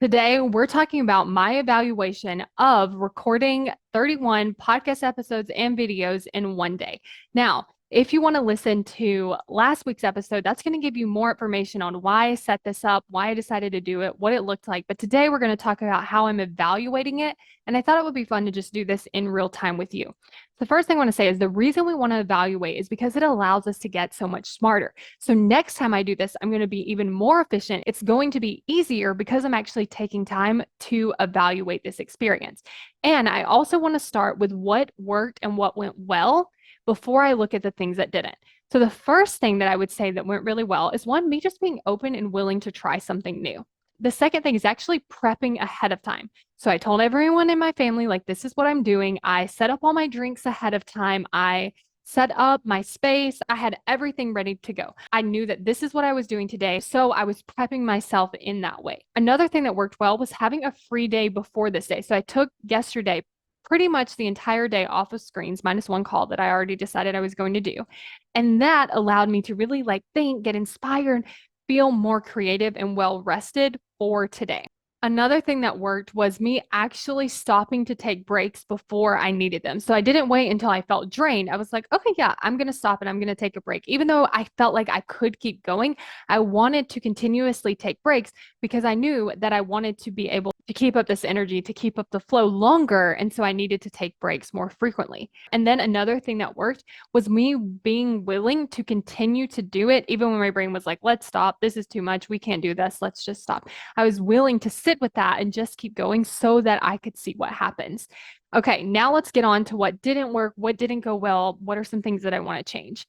Today, we're talking about my evaluation of recording 31 podcast episodes and videos in one day. Now, if you want to listen to last week's episode, that's going to give you more information on why I set this up, why I decided to do it, what it looked like. But today, we're going to talk about how I'm evaluating it. And I thought it would be fun to just do this in real time with you. The first thing I want to say is the reason we want to evaluate is because it allows us to get so much smarter. So next time I do this, I'm going to be even more efficient. It's going to be easier because I'm actually taking time to evaluate this experience. And I also want to start with what worked and what went well before I look at the things that didn't. So the first thing that I would say that went really well is one, me just being open and willing to try something new. The second thing is actually prepping ahead of time. So I told everyone in my family, like, this is what I'm doing. I set up all my drinks ahead of time. I set up my space. I had everything ready to go. I knew that this is what I was doing today. So I was prepping myself in that way. Another thing that worked well was having a free day before this day. So I took yesterday pretty much the entire day off of screens, minus one call that I already decided I was going to do. And that allowed me to really like think, get inspired, feel more creative and well rested for today. Another thing that worked was me actually stopping to take breaks before I needed them. So I didn't wait until I felt drained. I was like, okay, yeah, I'm going to stop and I'm going to take a break. Even though I felt like I could keep going, I wanted to continuously take breaks because I knew that I wanted to be able to keep up this energy, to keep up the flow longer. And so I needed to take breaks more frequently. And then another thing that worked was me being willing to continue to do it, even when my brain was like, let's stop. This is too much. We can't do this. Let's just stop. I was willing to sit with that and just keep going so that I could see what happens. Okay, now let's get on to what didn't work, what didn't go well, what are some things that I want to change.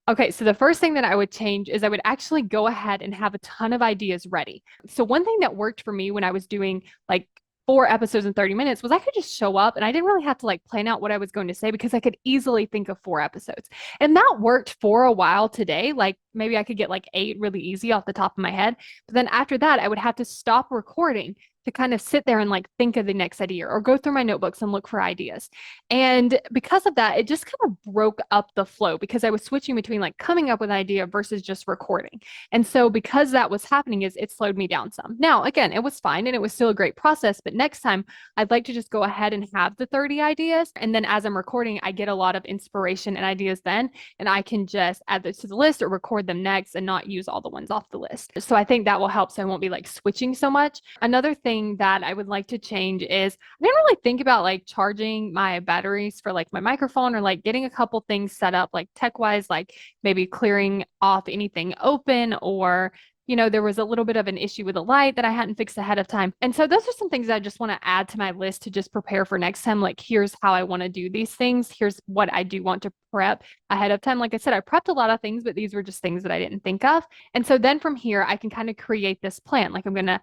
Okay, so the first thing that I would change is I would actually go ahead and have a ton of ideas ready. So one thing that worked for me when I was doing like 4 episodes in 30 minutes was I could just show up and I didn't really have to like plan out what I was going to say because I could easily think of 4 episodes. And that worked for a while today. Like maybe I could get like 8 really easy off the top of my head. But then after that, I would have to stop recording to kind of sit there and like think of the next idea or go through my notebooks and look for ideas. And because of that, it just kind of broke up the flow because I was switching between like coming up with an idea versus just recording. And so because that was happening is it slowed me down some. Now, again, it was fine and it was still a great process, but next time I'd like to just go ahead and have the 30 ideas. And then as I'm recording, I get a lot of inspiration and ideas then, and I can just add those to the list or record them next and not use all the ones off the list. So I think that will help so I won't be like switching so much. Another thing that I would like to change is I didn't really think about like charging my batteries for like my microphone or like getting a couple things set up like tech wise, like maybe clearing off anything open or there was a little bit of an issue with the light that I hadn't fixed ahead of time. And so those are some things that I just want to add to my list to just prepare for next time. Like, here's how I want to do these things. Here's what I do want to prep ahead of time. Like I said, I prepped a lot of things, but these were just things that I didn't think of. And so then from here, I can kind of create this plan. Like, I'm going to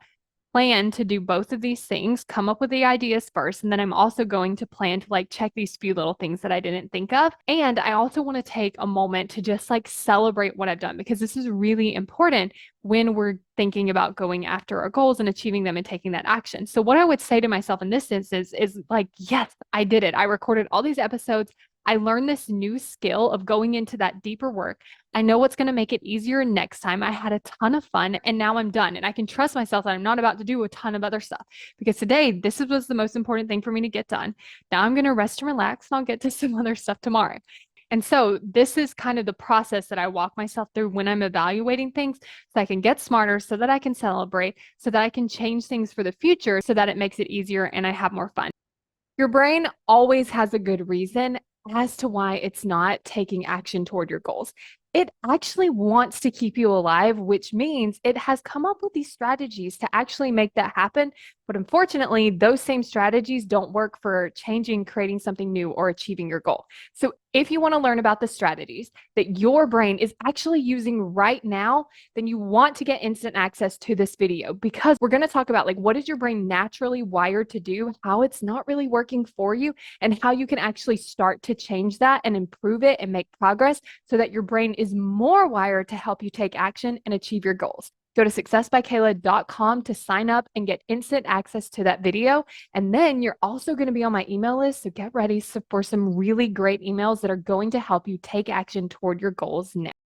plan to do both of these things, come up with the ideas first, and then I'm also going to plan to like check these few little things that I didn't think of. And I also want to take a moment to just like celebrate what I've done because this is really important when we're thinking about going after our goals and achieving them and taking that action. So what I would say to myself in this instance is like, yes, I did it. I recorded all these episodes. I learned this new skill of going into that deeper work. I know what's going to make it easier next time. I had a ton of fun and now I'm done. And I can trust myself that I'm not about to do a ton of other stuff because today this was the most important thing for me to get done. Now I'm going to rest and relax and I'll get to some other stuff tomorrow. And so this is kind of the process that I walk myself through when I'm evaluating things so I can get smarter, so that I can celebrate, so that I can change things for the future so that it makes it easier and I have more fun. Your brain always has a good reason as to why it's not taking action toward your goals. It actually wants to keep you alive, which means it has come up with these strategies to actually make that happen. But unfortunately, those same strategies don't work for changing, creating something new, or achieving your goal. So if you want to learn about the strategies that your brain is actually using right now, then you want to get instant access to this video because we're going to talk about like what is your brain naturally wired to do, how it's not really working for you, and how you can actually start to change that and improve it and make progress so that your brain is more wired to help you take action and achieve your goals. Go to successbykayla.com to sign up and get instant access to that video. And then you're also going to be on my email list. So get ready for some really great emails that are going to help you take action toward your goals now.